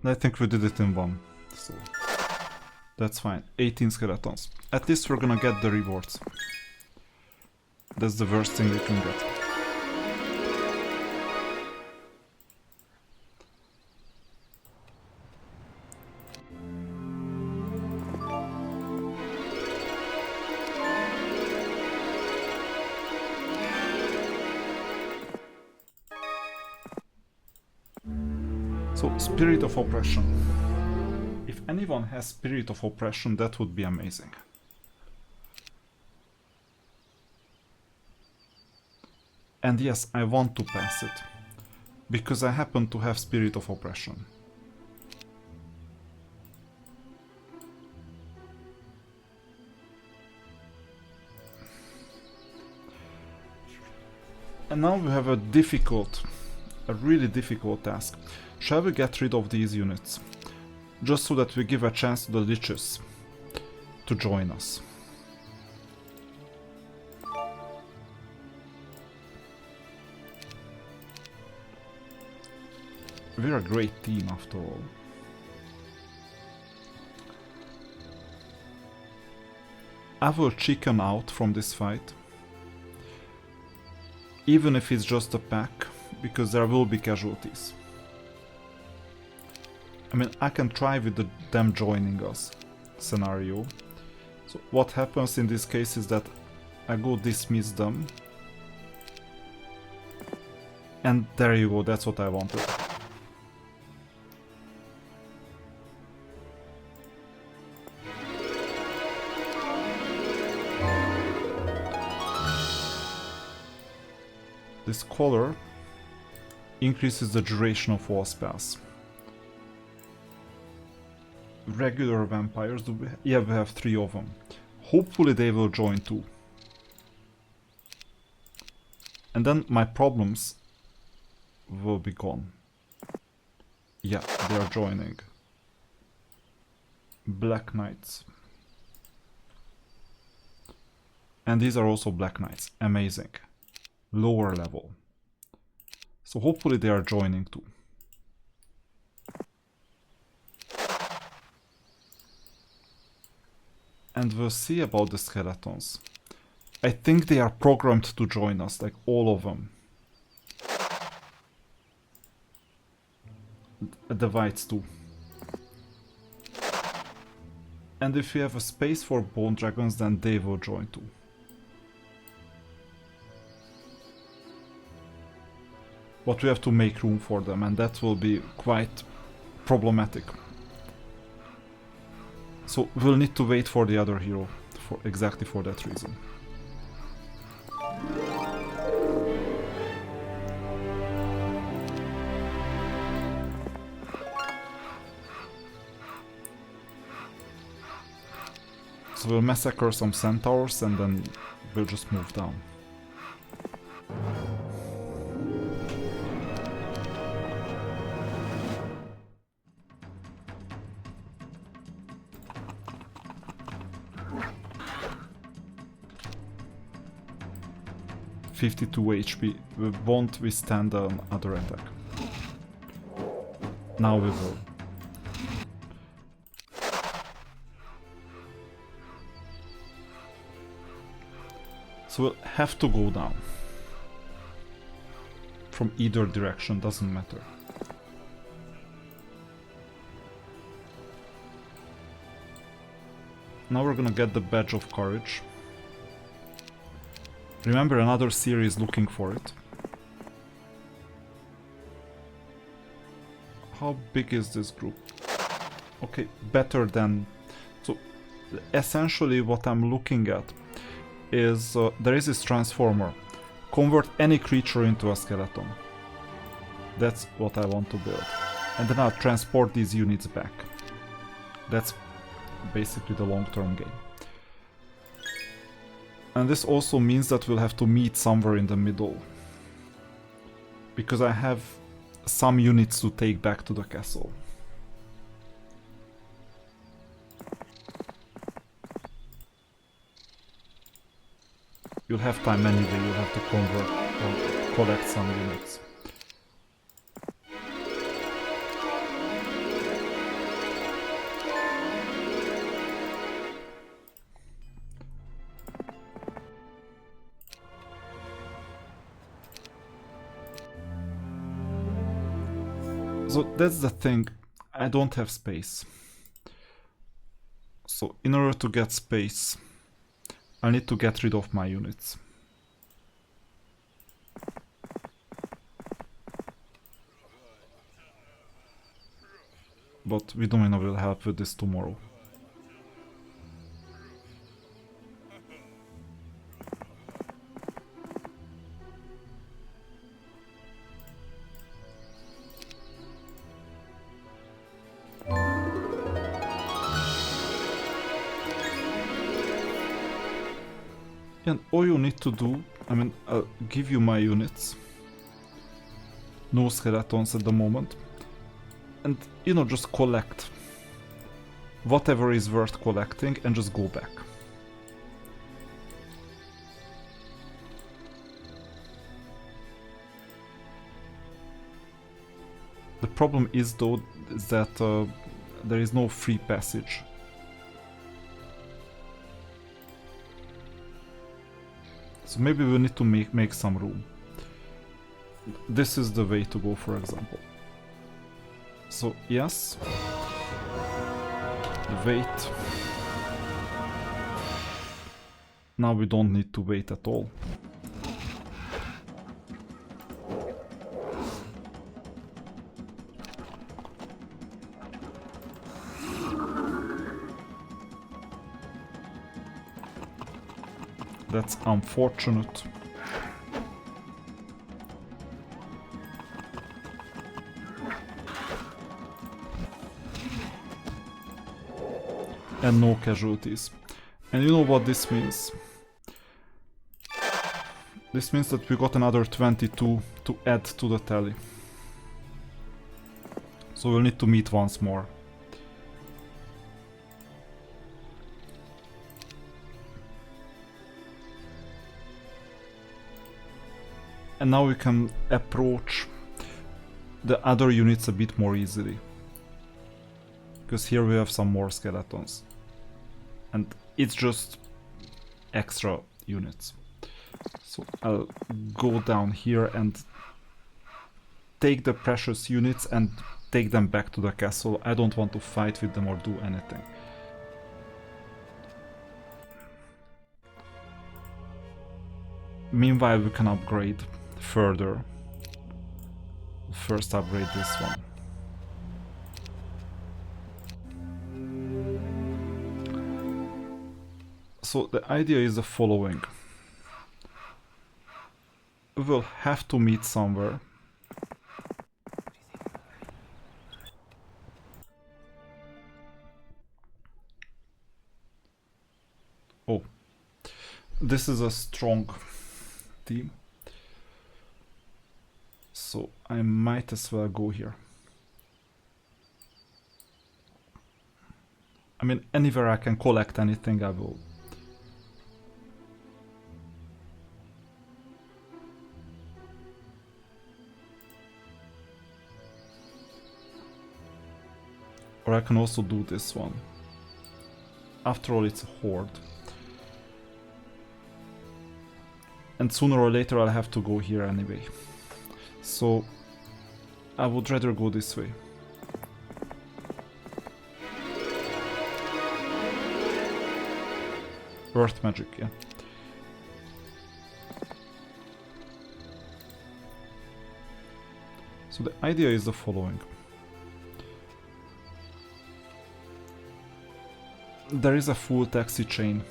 [SPEAKER 1] I think we did it in one, so that's fine. 18 skeletons. At least we're gonna get the rewards. That's the worst thing we can get. So, Spirit of Oppression. If anyone has Spirit of Oppression, that would be amazing. And yes, I want to pass it, because I happen to have Spirit of Oppression. And now we have a really difficult task. Shall we get rid of these units? Just so that we give a chance to the Liches to join us. We're a great team after all. I will chicken out from this fight. Even if it's just a pack, because there will be casualties. I mean, I can try with them joining us scenario. So what happens in this case is that I go dismiss them. And there you go, that's what I wanted. This color increases the duration of all spells. Regular vampires, yeah, we have 3 of them. Hopefully they will join too. And then my problems will be gone. Yeah, they are joining. Black Knights. And these are also Black Knights. Amazing. Lower level. So hopefully they are joining too. And we'll see about the skeletons. I think they are programmed to join us, like all of them. The Whites too. And if we have a space for Bone Dragons, then they will join too. But we have to make room for them, and that will be quite problematic. So we'll need to wait for the other hero, exactly for that reason. So we'll massacre some centaurs and then we'll just move down. (52 HP, we won't withstand another attack. Now we will. So we'll have to go down. From either direction, doesn't matter. Now we're gonna get the Badge of Courage. Remember, another series looking for it. How big is this group? Okay, better than... So, essentially what I'm looking at is... there is this transformer. Convert any creature into a skeleton. That's what I want to build. And then I'll transport these units back. That's basically the long-term game. And this also means that we'll have to meet somewhere in the middle. Because I have some units to take back to the castle. you'll have time anyway, you'll have to convert or collect some units. So that's the thing, I don't have space. So in order to get space, I need to get rid of my units. But Vidomina will help with this tomorrow. And all you need to do, I mean, I'll give you my units. No skeletons at the moment. And, you know, just collect whatever is worth collecting and just go back. The problem is, though, is that there is no free passage. So maybe we need to make some room. This is the way to go, for example. So yes, wait. Now we don't need to wait at all. That's unfortunate. And no casualties. And you know what this means? This means that we got another 22 to add to the tally. So we'll need to meet once more. And now we can approach the other units a bit more easily. Because here we have some more skeletons. And it's just extra units. So I'll go down here and take the precious units and take them back to the castle. I don't want to fight with them or do anything. Meanwhile, we can upgrade further. First upgrade this one. So the idea is the following. We will have to meet somewhere. Oh, this is a strong team. So I might as well go here. I mean, anywhere I can collect anything, I will. Or I can also do this one. After all, it's a horde. And sooner or later I'll have to go here anyway. So I would rather go this way. Earth magic, yeah. So the idea is the following. There is a full taxi chain.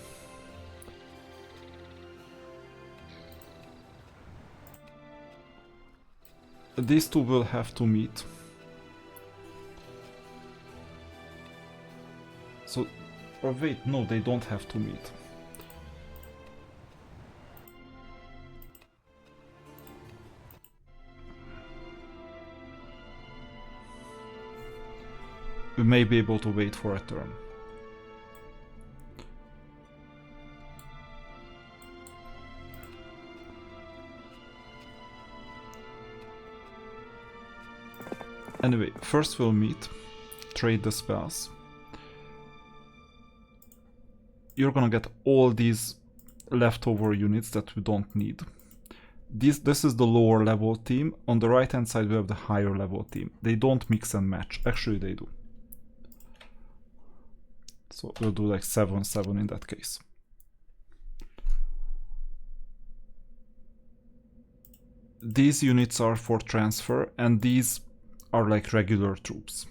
[SPEAKER 1] These two will have to meet. So, or wait, no, they don't have to meet. We may be able to wait for a turn. Anyway, first we'll meet, trade the spells. You're gonna get all these leftover units that we don't need. This is the lower level team. On the right hand side we have the higher level team. They don't mix and match. Actually they do. So we'll do like 7-7 in that case. These units are for transfer and these are like regular troops.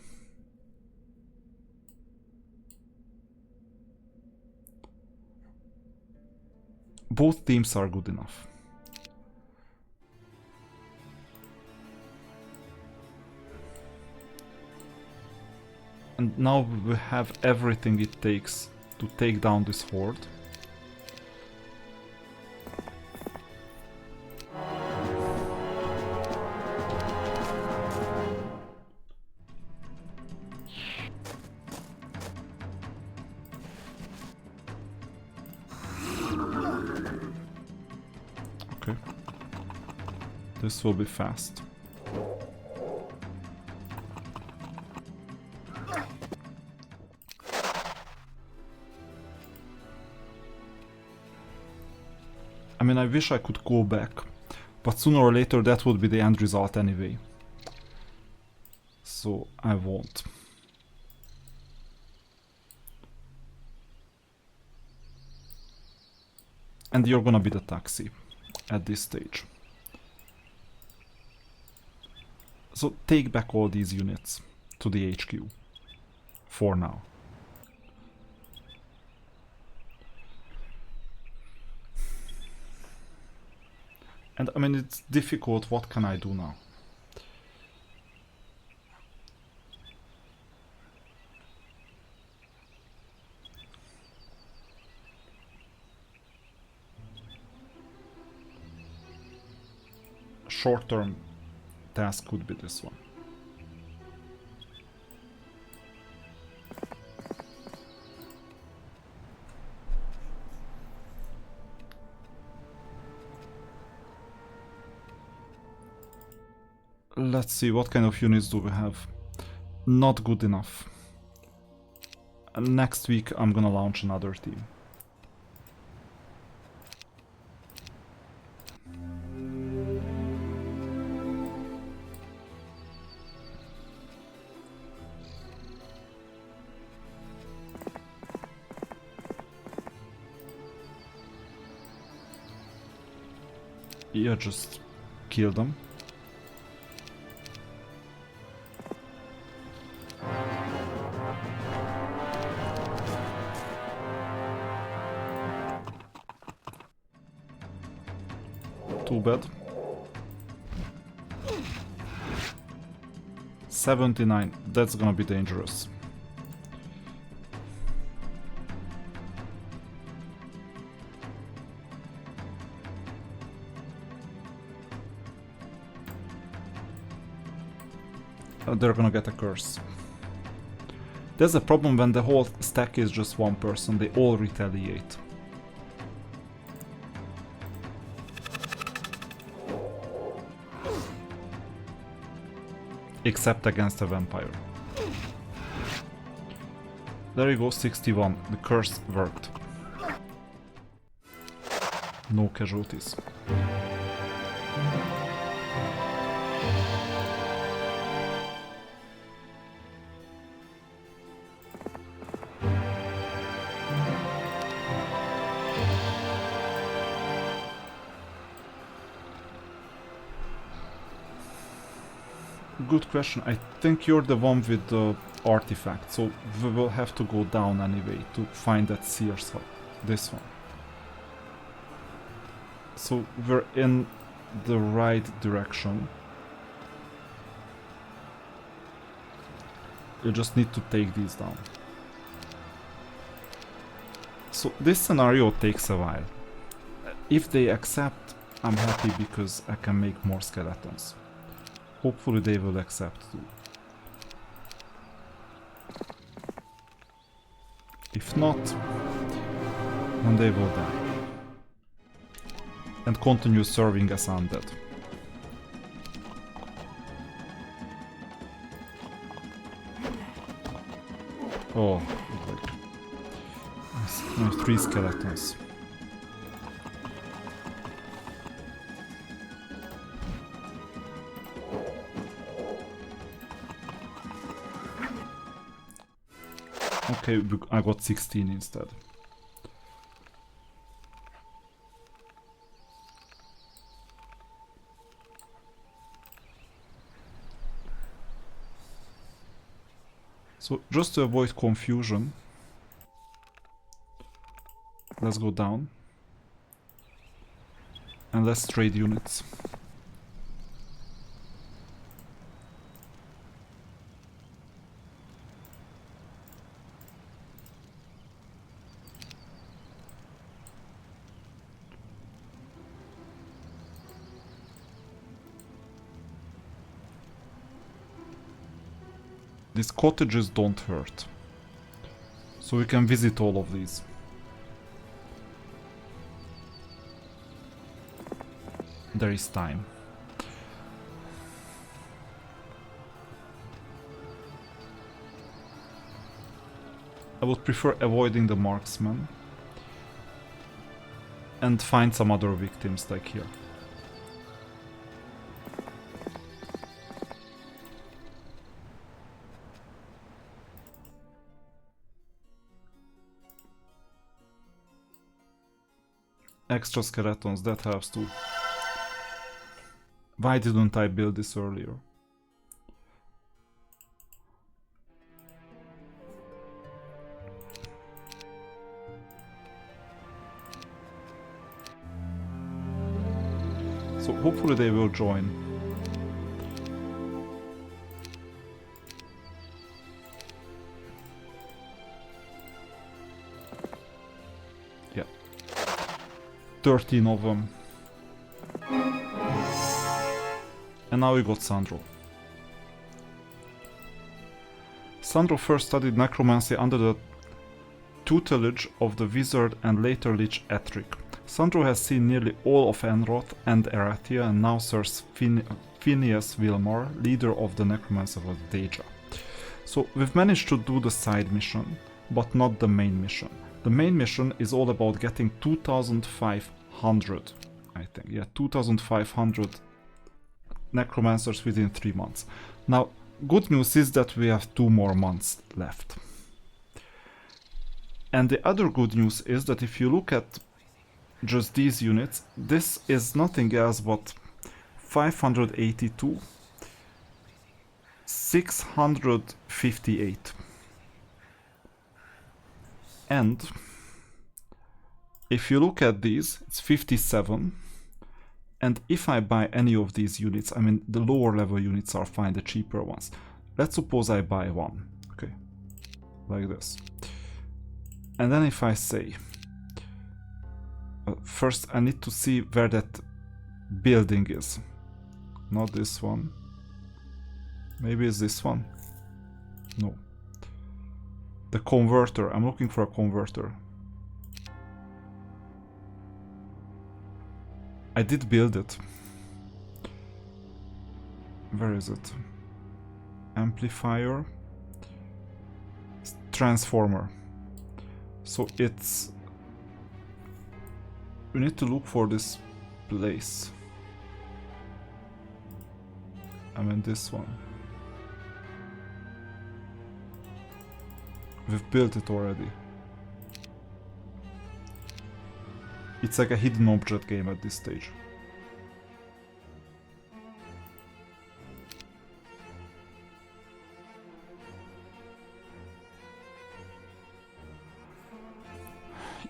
[SPEAKER 1] Both teams are good enough. And now we have everything it takes to take down this horde. Okay. This will be fast. I mean, I wish I could go back, but sooner or later that would be the end result anyway. So I won't. And you're gonna be the taxi at this stage. So take back all these units to the HQ for now. And I mean, it's difficult. What can I do now? Short-term task could be this one. Let's see, what kind of units do we have? Not good enough. Next week I'm gonna launch another team. Yeah, just kill them. Too bad. 79, that's gonna be dangerous. They're gonna get a curse. There's a problem when the whole stack is just one person, they all retaliate. Except against a vampire. There you go, 61. The curse worked. No casualties. Good question. I think you're the one with the artifact, so we will have to go down anyway to find that Seer's hub. This one. So we're in the right direction. You just need to take these down. So this scenario takes a while. If they accept, I'm happy because I can make more skeletons. Hopefully they will accept too. If not, then they will die. And continue serving as undead. Oh, like... I have 3 skeletons. Okay, I got 16 instead. So, just to avoid confusion, let's go down and let's trade units. These cottages don't hurt, so we can visit all of these. There is time. I would prefer avoiding the marksman and find some other victims like here. Extra skeletons, that helps too. Why didn't I build this earlier? So hopefully they will join. Yeah. 13 of them. And now we got Sandro. Sandro first studied necromancy under the tutelage of the wizard and later lich Ettrick. Sandro has seen nearly all of Enroth and Erathia and now serves Phineas Wilmar, leader of the necromancy of Deja. So we've managed to do the side mission, but not the main mission. The main mission is all about getting 2,500, I think, yeah, 2,500 necromancers within 3 months. Now, good news is that we have 2 more months left. And the other good news is that if you look at just these units, this is nothing else but 582, 658. And if you look at these, it's 57. And if I buy any of these units, I mean the lower level units are fine, the cheaper ones. Let's suppose I buy one, okay, like this. And then if I say, first I need to see where that building is. Not this one. Maybe it's this one. No. The converter, I'm looking for a converter. I did build it. Where is it? Amplifier. Transformer. So it's... We need to look for this place. I mean this one. We've built it already. It's like a hidden object game at this stage.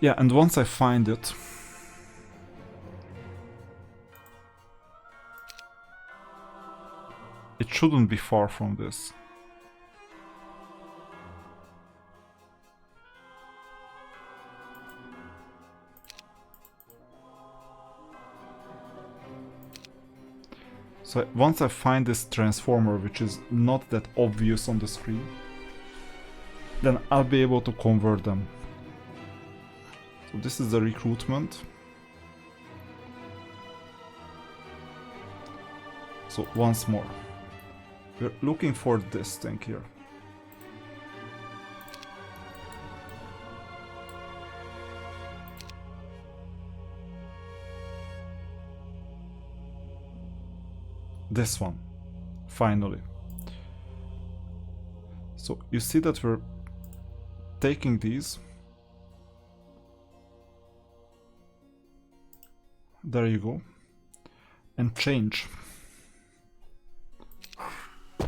[SPEAKER 1] Yeah, and once I find it, it shouldn't be far from this. So once I find this transformer, which is not that obvious on the screen, then I'll be able to convert them. So this is the recruitment. So once more, we're looking for this thing here. This one, finally. So you see that we're taking these. There you go. And change.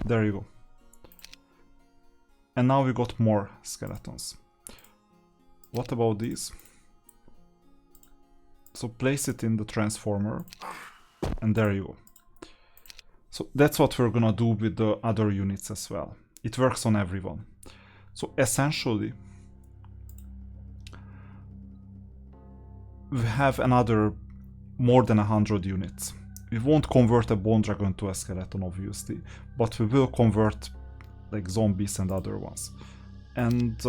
[SPEAKER 1] There you go. And now we got more skeletons. What about these? So place it in the transformer. And there you go. So that's what we're gonna do with the other units as well. It works on everyone. So essentially, we have another more than 100 units. We won't convert a bone dragon to a skeleton, obviously, but we will convert like zombies and other ones. And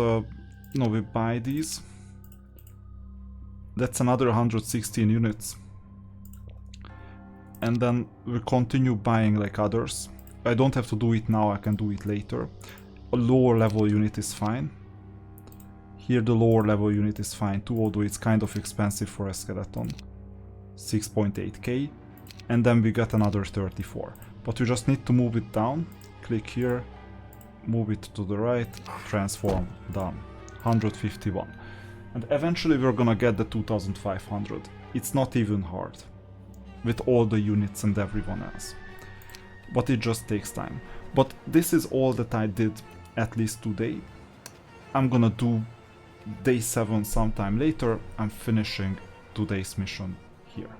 [SPEAKER 1] we buy these. That's another 116 units. And then we continue buying like others. I don't have to do it now, I can do it later. A lower level unit is fine. Here the lower level unit is fine too, although it's kind of expensive for a skeleton. 6.8k. And then we got another 34. But we just need to move it down. Click here, move it to the right, transform, done. 151. And eventually we're gonna get the 2500. It's not even hard. With all the units and everyone else. But it just takes time. But this is all that I did, at least today. I'm gonna do day 7 sometime later. I'm finishing today's mission here.